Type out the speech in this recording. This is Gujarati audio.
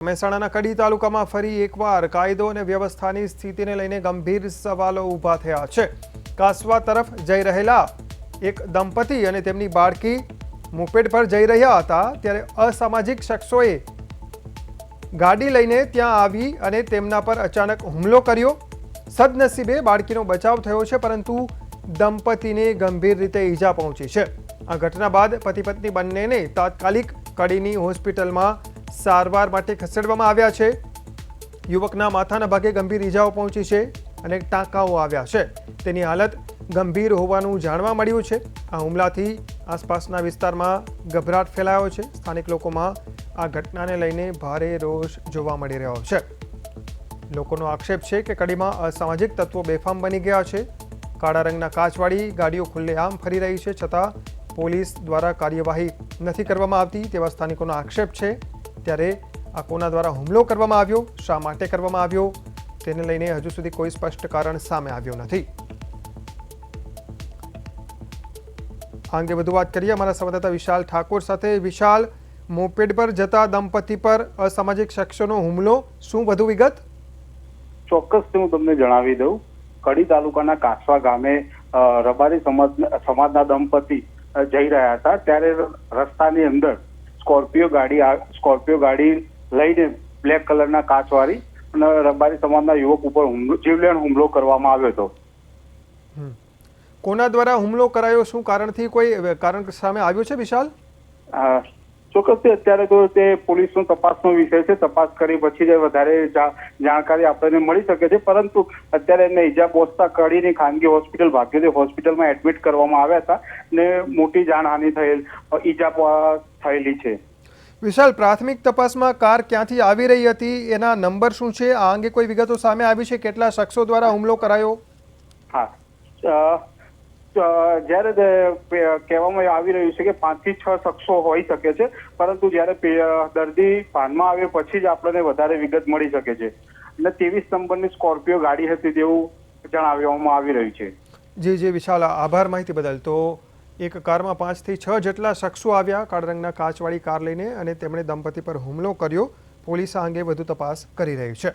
મહેસાણાના કડી તાલુકામાં ફરી એકવાર કાયદો અને વ્યવસ્થાની સ્થિતિને લઈને ગંભીર સવાલો ઊભા થયા છે। કાસવા તરફ જઈ રહેલા એક દંપતી અને તેમની બાળકી મોપેડ પર જઈ રહ્યા હતા ત્યારે અસામાજિક શખ્સોએ ગાડી લઈને ત્યાં આવી અને તેમના પર અચાનક હુમલો કર્યો। સદનસીબે બાળકીનો બચાવ થયો છે, પરંતુ દંપતીને ગંભીર રીતે ઈજા પહોંચી છે। આ ઘટના બાદ પતિ પત્ની બંનેને તાત્કાલિક કડીની હોસ્પિટલમાં સારવાર માટે ખસેડવામાં આવ્યા છે। યુવકના માથાના ભાગે ગંભીર ઈજાઓ પહોંચી છે અને ટાંકાઓ આવ્યા છે। તેની હાલત ગંભીર હોવાનું જાણવા મળ્યું છે। આ હુમલાથી આસપાસના વિસ્તારમાં ગભરાટ ફેલાયો છે। સ્થાનિક લોકોમાં આ ઘટનાને લઈને ભારે રોષ જોવા મળી રહ્યો છે। લોકોનો આક્ષેપ છે કે કડીમાં અસામાજિક તત્વો બેફામ બની ગયા છે। કાળા રંગના કાચવાળી ગાડીઓ ખુલ્લેઆમ ફરી રહી છે, છતાં પોલીસ દ્વારા કાર્યવાહી નથી કરવામાં આવતી તેવા સ્થાનિકોનો આક્ષેપ છે। ત્યારે આ કોના દ્વારા હુમલો કરવામાં આવ્યો, શા માટે કરવામાં આવ્યો, તેને લઈને હજુ સુધી કોઈ સ્પષ્ટ કારણ સામે આવ્યું નથી। આ અંગે વધુ વાત કરીએ અમારા સંવાદદાતા વિશાલ ઠાકોર સાથે। વિશાલ, મોપેડ પર જતા દંપતી પર અસામાજિક શખ્સોનો હુમલો, શું વધુ વિગત? ચોક્કસથી હું તમને જણાવી દઉં। કડી તાલુકાના કાસવા ગામે રબારી સમાજના દંપતી જઈ રહ્યા હતા ત્યારે રસ્તાની અંદર સ્કોર્પિયો ગાડી લઈને બ્લેક કલરના કાચવાળી અને રબારી સમાજના યુવક ઉપર જીવલેણ હુમલો કરવામાં આવ્યો હતો। કોના દ્વારા હુમલો કરાયો, શું કારણથી કોઈ કારણ સામે આવ્યું છે વિશાલ? ચોક્કસથી અત્યારે તો તે પોલીસનો તપાસનો વિષય છે। તપાસ કરી પછી જ વધારે જાણકારી આપણને મળી શકે છે, પરંતુ અત્યારે એમને ઈજા પહોંચતા કડીની ખાનગી હોસ્પિટલ ભાગ્યોદય હોસ્પિટલમાં એડમિટ કરવામાં આવ્યા હતા ને મોટી જાનહાનિ ઈજા થયેલી છે। વિશાલ, પ્રાથમિક તપાસમાં કાર ક્યાંથી આવી રહી હતી, એના નંબર શું છે, આ અંગે કોઈ વિગતો સામે આવી છે? કેટલા શખ્સો દ્વારા હુમલો કરાયો? હા, જ્યારે કહેવામાં આવી રહ્યું છે કે 5 થી 6 શખ્સો હોઈ શકે છે, પરંતુ જ્યારે દર્દી ભાનમાં આવે પછી જ આપણને વધારે વિગત મળી શકે છે અને 23 નંબરની સ્કોર્પિયો ગાડી હતી તેવું જણાવવામાં આવી રહ્યું છે। જી વિશાલ, આભાર માહિતી બદલ। તો એક કારમાં 5 થી 6 જેટલા શખ્સો આવ્યા કાળા રંગના કાચવાળી કાર લઈને અને તેમણે દંપતી પર હુમલો કર્યો। પોલીસ આ અંગે વધુ તપાસ કરી રહી છે।